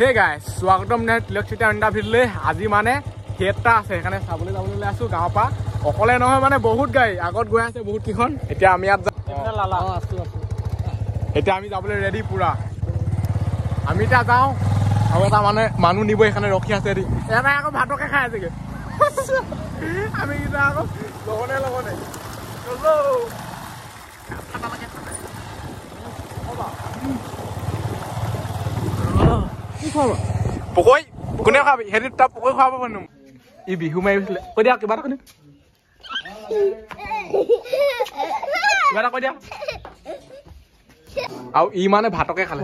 Hey guys, স্বাগতম নে তিলকচিতা আন্ডা ভিডিঅ'লে আজি মানে থিয়েটাৰ আছে এখানে চাবলৈ যাবলৈ আছো গাঁৱৰ পৰা অকলে নহয় মানে বহুত গাড়ী আগত গৈ আছে বহুত কিখন এতিয়া আমি ইয়াত লালা আছো এতিয়া আমি যাবলৈ ৰেডি পুৰা আমি এতিয়া যাওঁ আৰু এটা মানে মানুহ নিব এখানে ৰখি আছে ৰে এটা আকৌ ভাতকে খাই আছেগে আমি এটা আকৌ লগনে চলো কি খাব পকই কোনে খাবি হেৰি তা পকই খাব বনম ই বিহু মাৰিছিলে কৈ দিয়া কিবা কোনে কিবা কৈ দিয়া আও ই মানে ভাতকে খালে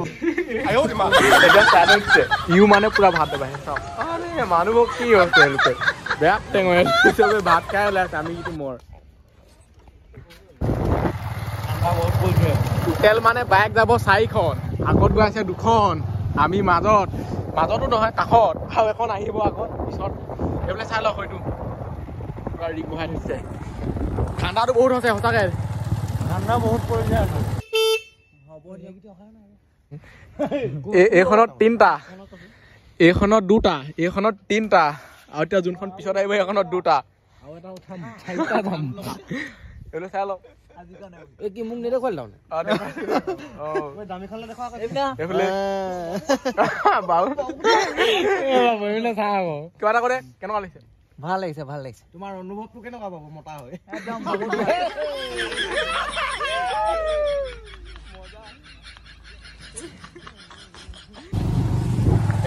আয়ো মা এটা সাইডছে ইউ মানে পুৰা ভাত দেবাহে সব আরে মানুহ কি হৈছে এলতে বেয়া টেং হৈ সবে ভাত খাই লাছ আমি কি মোৰ আন্ডা বহুত কৈছে টোটেল মানে বাইক যাব 4খন আগত গৈ আছে 2খন আমি মাজতো নহয় কাখত আৰু এখন আহিব আগত পিছত এফালে চাই লওক হয়তো পুৰা ৰিক বহাই থৈছে ঠাণ্ডাটো বহুত হৈছে সঁচাকে ঠাণ্ডা বহুত পৰিছে হ'ব দিয়ক অহা নাই এইখনত 3টা এইখনত 2টা এইখনত 3টা আৰু এতিয়া যোনখন পিছত আহিব এইখনত 2টা আৰু এটা উঠাম 4টা যাম এলে চাই লওক আজি কানে এ কি মুখ নেৰে খল লাউনে ও ওই দামি খলে দেখা এফলে বাউ এ বাবু এলে চাব কিবা কৰে কেনেকুৱা লাগিছে ভাল লাগিছে তোমাৰ অনুভৱটো কেনেকুৱা বাবু মোটা হয় একদম বহুত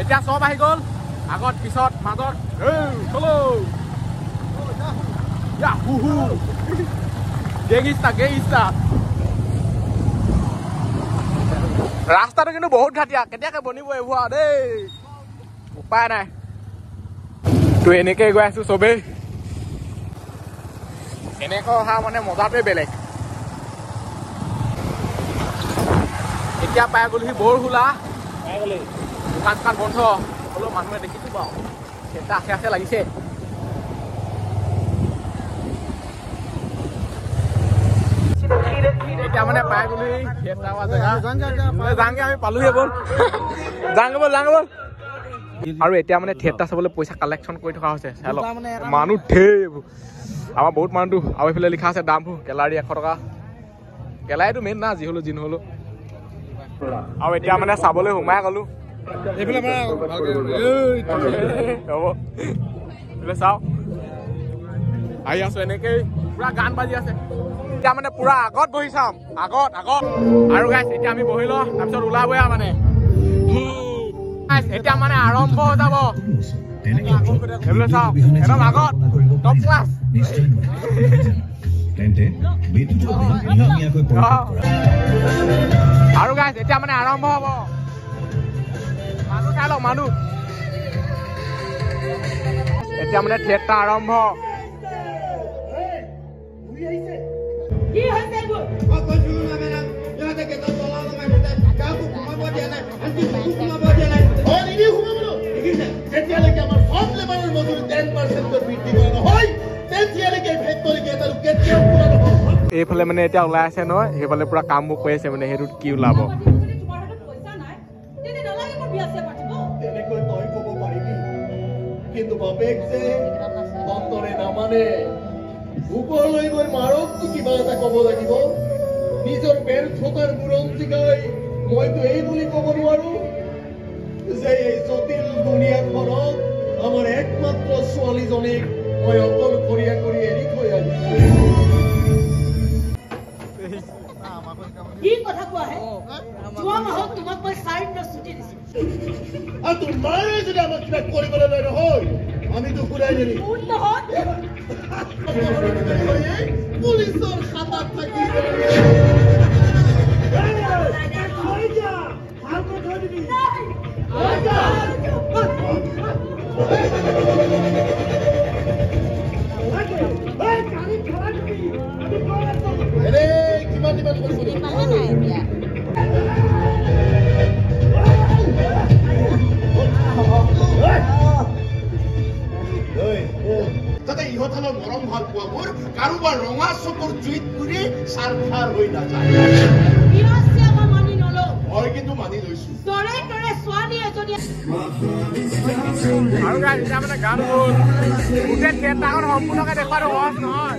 এতিয়া সব আহি গল আগত পিছত মাজত চলো ইয়া হু গেগিস্তা ৰাস্তাটো কিন্তু বহুত ঘাটিয়া কেতিয়াকে বনিব এভুৱা দেই উপায় নাই তো এনেকে গৈ আছো চবেই এনেকৈ অহা মানে মজাটোৱে বেলেগ এতিয়া পাই গ'লোহি বৰহুলা দোকান বন্ধ হ'লেও মানুহে দেখিছো বাৰু এটা আছে লাগিছে এতিয়া মানে পাই গ'লি যাংগে আমি পালোহি বল যাংগে বল আৰু এতিয়া মানে থিয়েটাৰ চাবলৈ পইচা কালেকশ্যন কৰি থকা হৈছে চাই লওক মানুহ ঢেৰ আমাৰ বহুত মানুহটো আৰু এইফালে লিখা আছে দামবোৰ গেলাৰী 100 টকা গেলাৰীটো মেইন না যি হ'লেও আৰু এতিয়া মানে চাবলৈ সোমাই গ'লো এইফালে মানে হ'ব এইফালে চাওঁ আহি আছো এনেকেই পুৰা গান বাজি আছে এতিয়া মানে পুৰা আগত বহি চাম আগত আৰু গাইছ এতিয়া আমি বহি লওঁ তাৰপিছত ওলাবই মানে এতিয়া মানে আৰম্ভ হৈ যাব এইফালে চাওঁ একদম আগত টপ ক্লাছ আৰু গাইছ এতিয়া মানে আৰম্ভ হ'ব মানুহ চাই লওক মানুহ এতিয়া মানে থিয়েটাৰ আৰম্ভ কি হৈছে গো কইছো না মেডাম ইয়াতে কে তো তলা না মেডাম কাকু ঘুমাব দিয়া নাই আন্টি ঘুমাব দিয়া নাই ও নিদি ঘুমাবলো দেখিছে যেতিয়া লাগে আমার সব লেবারের মজুরি 10% তো বৃদ্ধি করা হয় তেতিয়া লাগে ফ্যাক্টরি কে তার কেতিয়া পুরা এইফালে মানে এতিয়া ওলাই আছে নহয় সেইফালে পুৰা কামবোৰ কৰি আছে মানে হেৰুত কি ওলাব কিন্তু বাপেক যে অন্তৰে না মানে উপৰলৈ গৈ মাৰক কিবা এটা ক'ব লাগিব নিজৰ ব্যৰ্থতাৰ বুৰঞ্জী গাই মইতো এই বুলি ক'ব নোৱাৰো যে এই জটিল দুনিয়াখনত আমাৰ একমাত্ৰ ছোৱালীজনীক মই অকলশৰীয়া কৰি এৰি থৈ আহিছো কি কথা কোৱা হে যোৱা মাহত তোমাক মই 4 দিনৰ ছুটি দিছো আৰু তোমাৰ যদি আমাক কিবা কৰিবলৈ লৈ নহয় আমি তো ঘুৰাই দিলি কোন নহয় পুলিশৰ খাতা থাকি হৈ যা ভালকৈ ধৰি দিবি হৈ যা কিমান কৰিছো নাই এতিয়া তাতে ইহঁতলৈ মৰম ভাল পোৱাবোৰ কাৰোবাৰ ৰঙা চকুৰ জুইত পুৰি চাৰ খাৰ হৈ নাযায় মই কিন্তু মানি লৈছো তৰে তৰে ছোৱালী এজনী আৰু গাই এতিয়া মানে গান হ'ল গোটেই থিয়েটাৰখন সম্পূৰ্ণকৈ দেখুৱাটো সহজ নহয়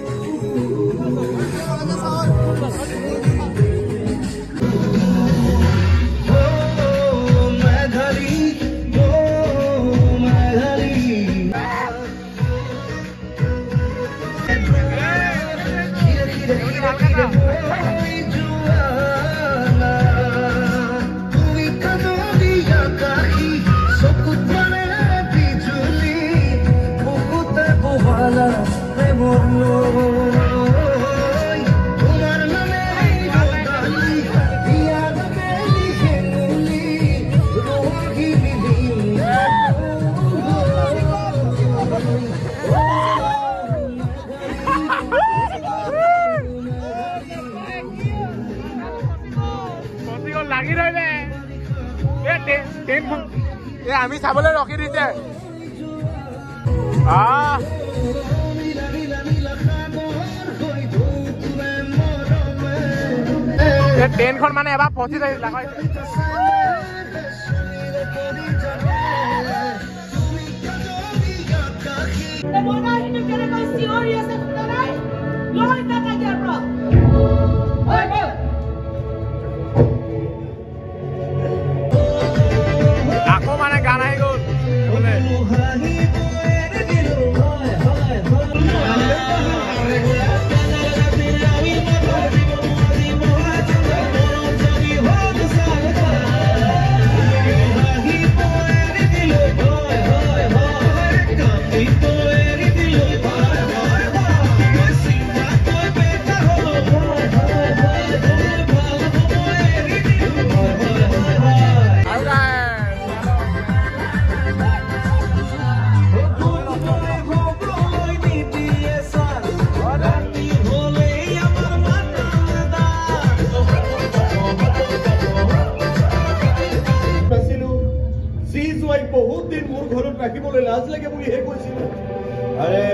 লাগি ৰহিলে আমি চাবলৈ ৰখি দিছে ট্ৰেইনখন মানে এবাৰ ফচি থাকিল আকৌ মানে গান আহি গ'ল বহুত দিন মোৰ ঘৰত ৰাখিবলৈ লাজ লাগে বুলিহে কৈছিলো আৰে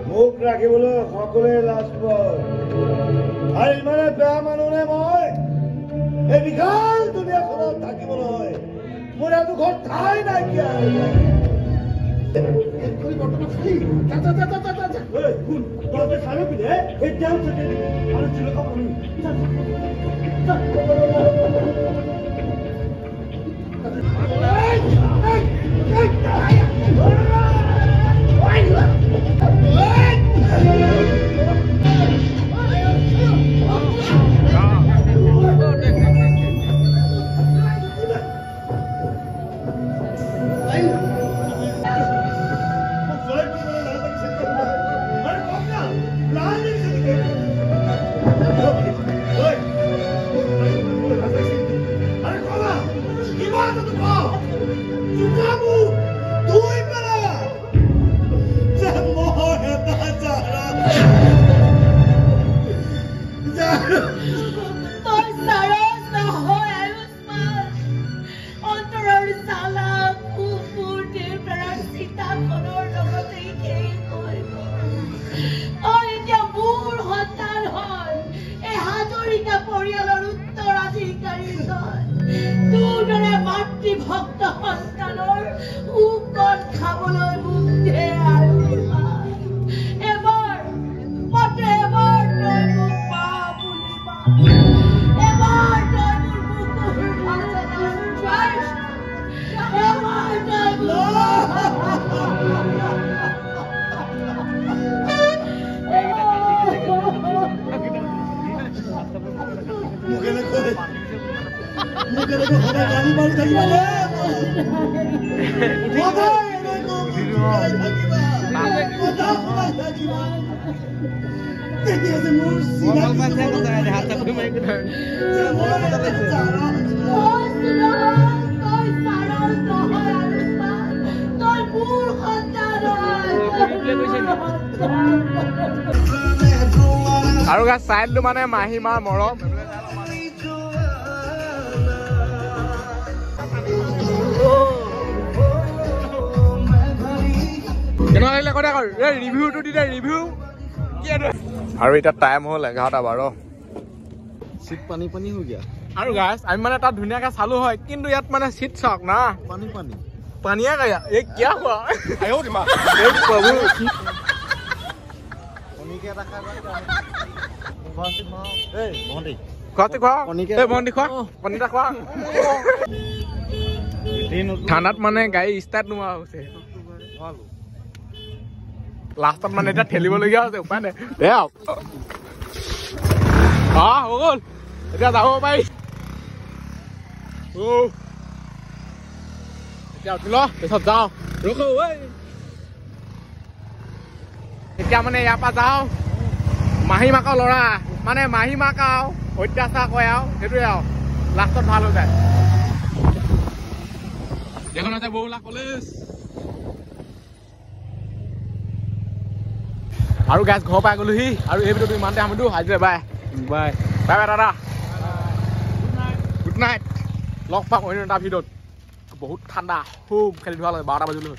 মোক ৰাখিবলৈ সকলোৱে লাজ পায় আৰু ইমানে বেয়া মানুহ নে মই এই বিশাল দুনিয়াখনত থাকিবলৈ মোৰ এটো ঘৰত ঠাই নাইকিয়া আৰু গা চাইডটো মানে মাহীমাৰ মৰম ৰিভিউটো দি দে ৰিভিউ আৰু এতিয়া টাইম হ'ল 11:12 सिर्फ पानी पानी हो गया আৰু গাইছ আমি মানে তাত ধুনীয়াকৈ চালো হয় কিন্তু ইয়াত মানে চিট চক না পানী পানী পানীয়ে গায়া এই কিয়া হোৱা আয়ো দিমা এই প্ৰভু কণীকে এটা খাই এই ভণ্টি খোৱাতে খোৱা এই ভণ্টি খোৱা কণী এটা খোৱা ঠাণ্ডাত মানে গাড়ী ষ্টাৰ্ট নোহোৱা হৈছে লাষ্টত মানে এতিয়া ঠেলিবলগীয়া হৈছে উপায় নাই হৈ গ'ল এতিয়া যাব পাৰি এতিয়া উঠি ল তাৰপিছত যাওঁ ৰখো এতিয়া মানে ইয়াৰ পৰা যাওঁ মাহী মাকৰ ল'ৰা মানে মাহী মাক আৰু অত্যাচাৰ কৰে আৰু সেইটোৱে আৰু লাষ্টত ভাল হৈ যায় এখন আছে বহুলা কলেজ আৰু গাছ ঘৰ পাই গ'লোহি আৰু এই ভিডিঅ'টো ইমানতে সামৰিছো আজিলৈ বাই বাই বাই বাই দাদা গুড নাইট লগ পাম অন্য এটা ভিডিঅ'ত বহুত ঠাণ্ডা খুব খেলি ধোৱা লাগে 12টা বাজিলৈ